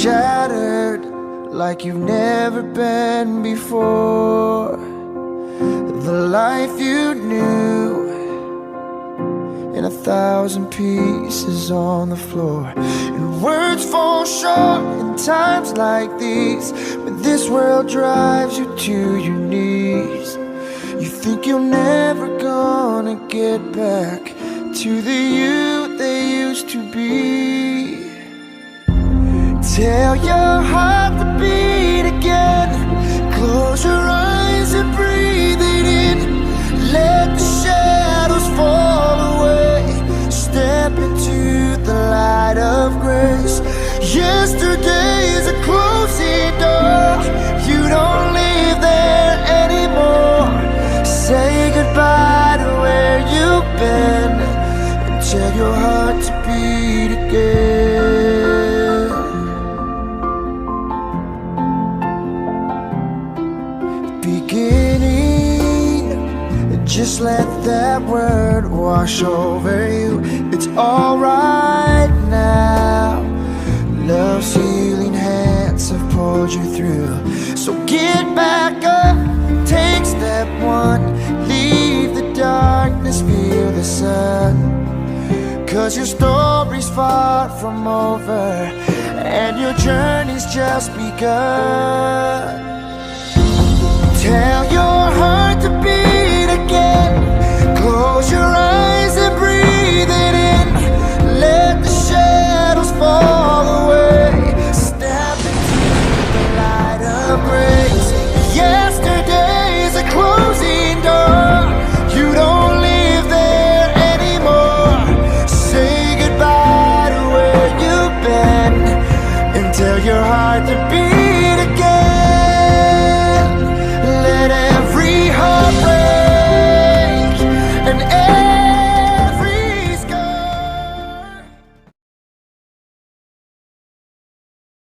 shattered like you've never been before. The life you knew in 1,000 pieces on the floor. And words fall short in times like these, when this world drives you to your knees. You think you're never gonna get back to the you they used to be. Tell your heart to beat again. Close your eyes and breathe it in. Let the shadows fall away. Step into the light of grace. Yesterday's a closing door. You don't live there anymore. Say goodbye to where you've been, and tell your heart to beat again. Beginning, just let that word wash over you. It's alright now. Love's healing hands have pulled you through. So get back up, take step one. Leave the darkness, feel the sun. 'Cause your story's far from over, and your journey's just begun. Tell your heart to beat again. Close your eyes and breathe it in. Let the shadows fall away. Step into the light of grace. Yesterday's a closing door. You don't live there anymore. Say goodbye to where you've been, and tell your heart to beat